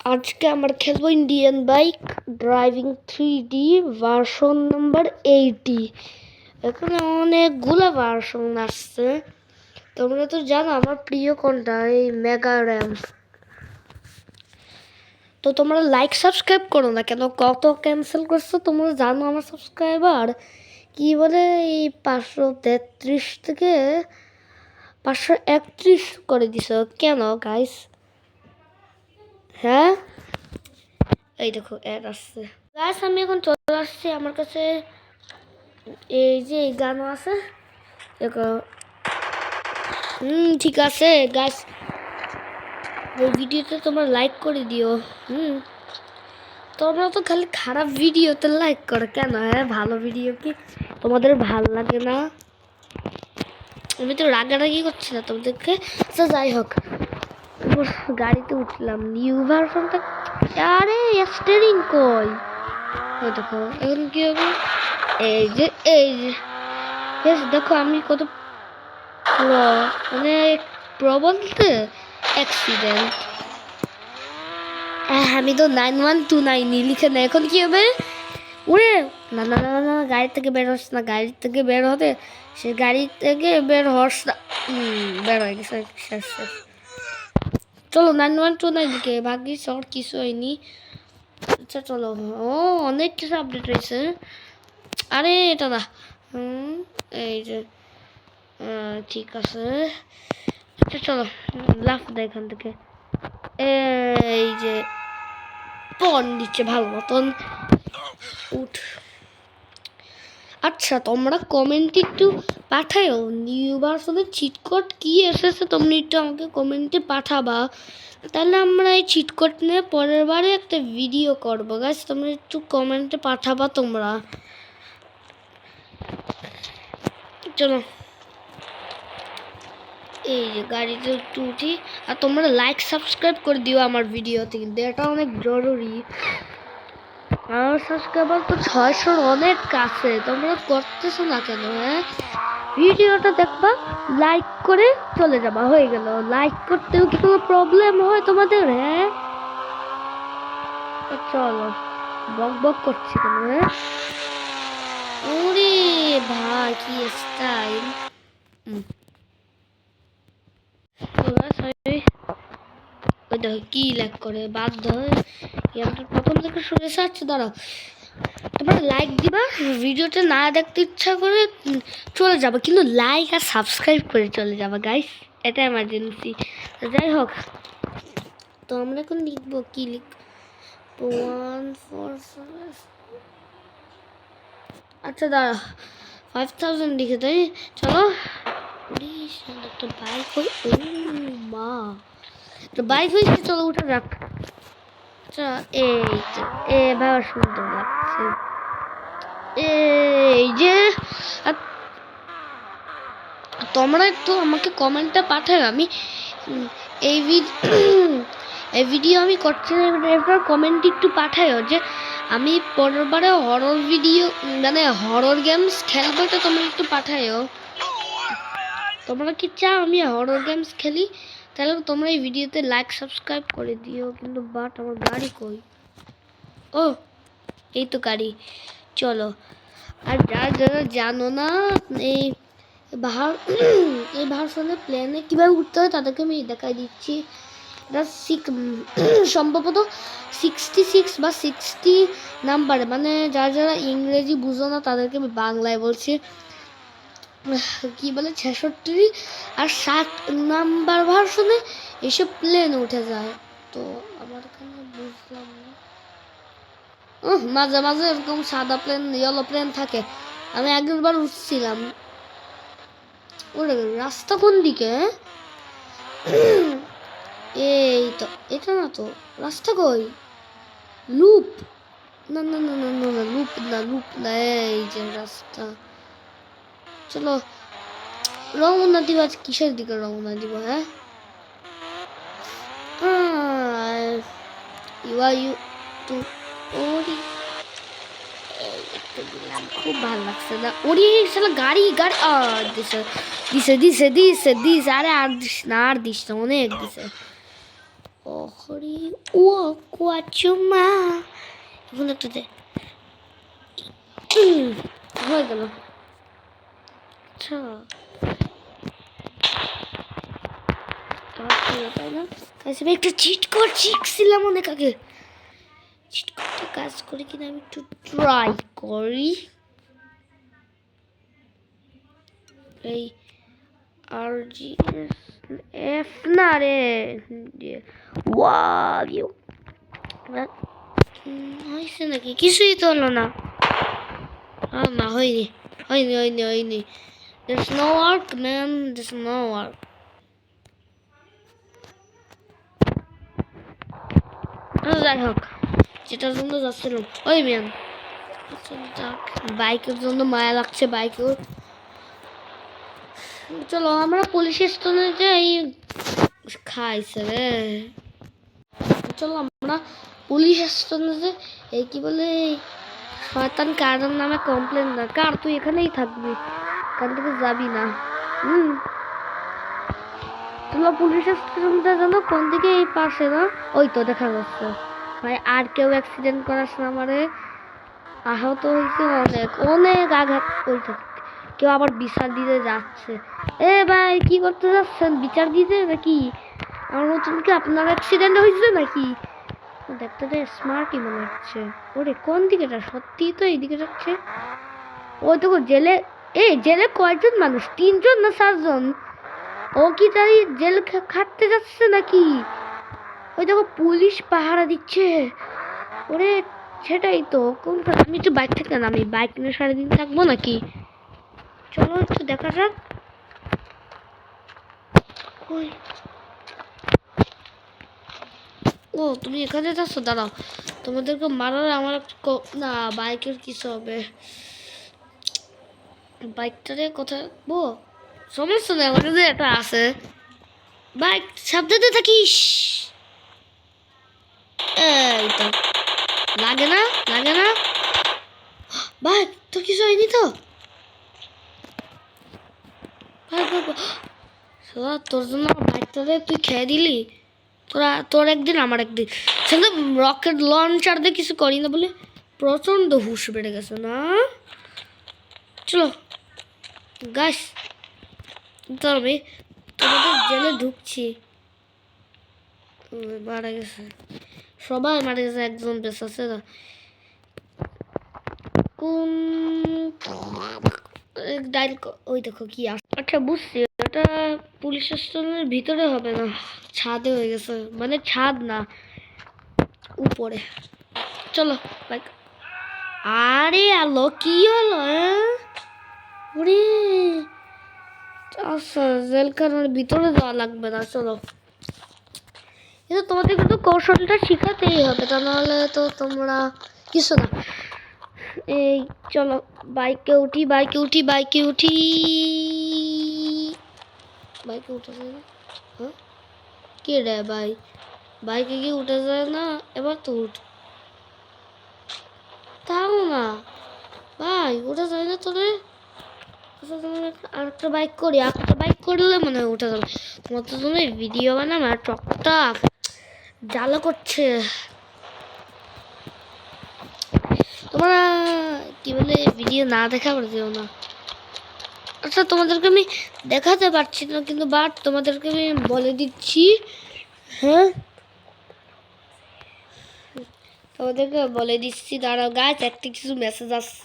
আজকে আমরা খেলবো Indian bike driving 3D version number 80। এখানে অনেকগুলো ভার্সন আসছে। তোমরা তো জানো আমার প্রিয় কোনটা, এই মেগা র্যাম। তো তোমরা লাইক সাবস্ক্রাইব করো না কেন? কত ক্যান্সেল করছো তোমরা জানো? আমার সাবস্ক্রাইবার কি বলে এই 533 থেকে 531 করে দিছো কেন গাইস? হ্যাঁ, এই দেখো অ্যাড আসছে গাইস। আমি এখন চলে আসছি, আমার কাছে এই যে এই গানও আছে দেখো। ঠিক আছে গাইস, এই ভিডিওতে তোমরা লাইক করে দিও। তোমরা তো খালি খারাপ ভিডিওতে লাইক করো কেন? হ্যাঁ, ভালো ভিডিও কি তোমাদের ভাল লাগে না? আমি তো রাগারাগি করছি না তোমাদেরকে। আচ্ছা যাই হোক, গাড়িতে উঠলাম নিউ ভার্সনটা। আরে স্টিয়ারিং কই? ওই দেখো এখন কি হবে, এই যে দেখো আমি কত মানে প্রো বলতে অ্যাক্সিডেন্ট। আমি তো 9129 লিখে না। এখন কি হবে? উড়ে না না না না, গাড়ি থেকে বের হস না, গাড়ি থেকে বের হতে সে গাড়ি থেকে বের হস না। বের হয়ে গেছে, শেষ শেষ। চলো 9129 দিকে ভাগ্যি, সর কিছু হয়নি। আচ্ছা চলো, ও অনেক কিছু আপডেট হয়েছে। আরে এটা না, এই যে ঠিক আছে। আচ্ছা চলো লাফ দেয় এখান থেকে। এই যে পন দিচ্ছে ভালো মতন, উঠ। আচ্ছা তোমরা কমেন্টে একটু পাঠাও নিউ ভার্সনের চিট কোড কি এসেছে, তোমরা একটু আমাকে কমেন্টে পাঠাবা। তাহলে আমরা এই চিট কোড নিয়ে পরের বারে একটা ভিডিও করবো গাইস। তোমরা একটু কমেন্টে পাঠাবা তোমরা। চলো এই যে গাড়িতে একটু উঠি, আর তোমরা লাইক সাবস্ক্রাইব করে দিও আমার ভিডিওতে, কিন্তু এটা অনেক জরুরি। আমার সাবস্ক্রাইবার তো 600 অনেক কাছে, তোমরা করতেছো না কেন? হ্যাঁ, ভিডিওটা দেখবা, লাইক করে চলে যাবা, হয়ে গেল। লাইক করতেও কি কোনো প্রবলেম হয় তোমাদের? হ্যাঁ চলো, বক বক করছি কেন? হ্যাঁ, ওরে ভাই কি স্টাইল। ওই দেখো কি ল্যাগ করে, বাধ্য হয়ে প্রথম থেকে শুনে আসছে। দাঁড়াও, তোমরা লাইক দিবা, ভিডিওটা না দেখতে ইচ্ছা করে চলে যাবে, কিন্তু লাইক আর সাবস্ক্রাইব করে চলে যাবে গাইস, এটা এমার্জেন্সি। যাই হোক, তো আমরা এখন লিখবো কি লিখবো, 144। আচ্ছা দাঁড়া, 5000 লিখে তাই। চলো একটা বাইক হই, মা তো বাইক হয়েছে, চলো উঠে যাক। আচ্ছা এই যে এবার সুন্দর লাগছে। এই যে তোমরা একটু আমাকে কমেন্টটা পাঠাও। আমি এই ভিডিও আমি করছি না, এবার কমেন্ট একটু পাঠাও যে আমি পরের বারে হরর ভিডিও মানে হরর গেমস খেলবো, তো তোমরা একটু পাঠাও। তোমরা কি চাও আমি হরর গেমস খেলি? তাহলে তোমরা এই ভিডিওতে লাইক সাবস্ক্রাইব করে দিও। কিন্তু বাট আমার গাড়ি কই? ও এই তো গাড়ি। চলো, আর যারা জানো না এই ভার্সনে প্লেনে কীভাবে উঠতে হয় তাদেরকে আমি দেখাই দিচ্ছি। এটা সম্ভবত 66 বা 60 নাম্বারে, মানে যারা ইংরেজি বুঝো না তাদেরকে আমি বাংলায় বলছি। কি বলে 66 আর 60 নাম্বার ভার্সনে এসব প্লেন উঠে যায়। তো আমার এখানে বুঝলাম না, মাঝে মাঝে এরকম সাদা প্লেন ইয়েলো প্লেন থাকে। আমি আগেরবার উঠছিলাম। ওরে রাস্তা কোন দিকে? এই তো এটা না, তো রাস্তা কই? লুপ না না না না না, লুপ না লুপ না, এই যে রাস্তা। চলো রওনা দিব। কিসের দিকে রওনা দিব? হ্যাঁ, ইউ টু ওরি খুব ভালো লাগছে না। ওরি গাড়ি গাড়ি দিছে দিছে দিছে দিছে দিছে। আরে আর দিস না, আর দিস না, অনেক দিছে। ও করি। ও কুয়াচুমা এখন একটা দে। হয়ে গেল। আচ্ছা তাই না, একটা চিট কোড শিখছিলাম অনেক আগে। চিট কোডটা কাজ করে কিনা আমি একটু ট্রাই করি। এই আর জি এফ না রে, ওয়াও হয়েছে নাকি? কিছুই তো হলো না। না হয়নি হয়নি হয়নি হয়নি। There's no work man, there's no work. যাই হোক, যেটার জন্য যাচ্ছিলাম ওই ম্যান, বাইকের জন্য মায়া লাগছে বাইকের। চলো আমরা পুলিশ স্টেশনে যাই। খাইছে রে, চলো আমরা পুলিশ স্টেশনে যে এই কি বলে শয়তান কারের নামে কমপ্লেন না। কার তুই এখানেই থাকবি, এখান থেকে যাবি না। চলো পুলিশ স্টেশনটা জানো কোন দিকে? এই পাশে না? ওই তো দেখা যাচ্ছে। ভাই আর কেউ অ্যাক্সিডেন্ট করাস না, আমারে আহত হয়েছে অনেক অনেক আঘাত হয়েছে। কেউ আবার বিচার দিতে যাচ্ছে। এ ভাই কি করতে যাচ্ছেন? বিচার দিতে নাকি? আমার মতন কি আপনার অ্যাক্সিডেন্ট হয়েছে নাকি? দেখতে তো স্মার্টই মনে হচ্ছে। ওরে কোন দিকে যা? সত্যি তো এইদিকে যাচ্ছে। ওই দেখো জেলে, এই জেলে কয়জন মানুষ? 3 জন না 4 জন? ও কি তাই জেল খাটতে যাচ্ছে নাকি? ওই দেখো পুলিশ পাহারা দিচ্ছে। ওরে সেটাই তো। কোনটা? আমি একটু বাইক থেকে নামি, বাইক নিয়ে সারাদিন থাকবো নাকি? চলো একটু দেখা যাক। ও তুমি এখানে যাচ্ছ? দাঁড়াও, তোমাদেরকে মারার আমার না বাইকের কিছু হবে। বাইকটারে কোথায় বো? সমস্যা নেই, আমার কাছে একটা আছে। বাইক সাবধানে থাকিস। এই তো লাগে না, লাগে না। বাইক তোর কিছু হয়নি তো? তোর জন্য বাইকটারে তুই খেয়ে দিলি। তোর একদিন আমার একদিন। সেটা রকেট লঞ্চার দিয়ে কিছু করি না বলে প্রচন্ড হুশ বেড়ে গেছে না। চলো গাছ, তবে তোমাদের জেলে ঢুকছি। মারা গেছে সবাই, মারা গেছে, একজন বেঁচে আছে না। কোন ডাইল? ওই দেখো কি আসে। আচ্ছা বুঝছি, এটা পুলিশ স্টেশনের ভিতরে হবে না, ছাদে হয়ে গেছে। মানে ছাদ না, উপরে। চলো বাইক। আরে আলো কি হলো? ওরে আচ্ছা জেলখানার ভিতরে যাওয়া লাগবে না। চলো, কিন্তু তোমাদের কিন্তু কৌশলটা শিখাতেই হবে, তা নাহলে তো তোমরা কিছু না। এই চলো বাইকে উঠি, বাইকে উঠি, বাইকে উঠি। বাইকে উঠে যায় না? হ্যাঁ কে রে ভাই? বাইকে কি উঠে যায় না? এবার তো উঠ। তাও না ভাই, উঠে যায় না তোরে। আরেকটা বাইক করি, আরেকটা বাইক করলে মনে হয় উঠে যাবে। তোমার তো তুমি ভিডিও বানাম আর চকটা জ্বালা করছে। তোমরা কি বলে ভিডিও না দেখা পারছিও না। আচ্ছা তোমাদেরকে আমি দেখাতে পারছি না, কিন্তু বাট তোমাদেরকে আমি বলে দিচ্ছি। হ্যাঁ তোমাদেরকে বলে দিচ্ছি, দাঁড়াও গাইস, একটা কিছু মেসেজ আসছে।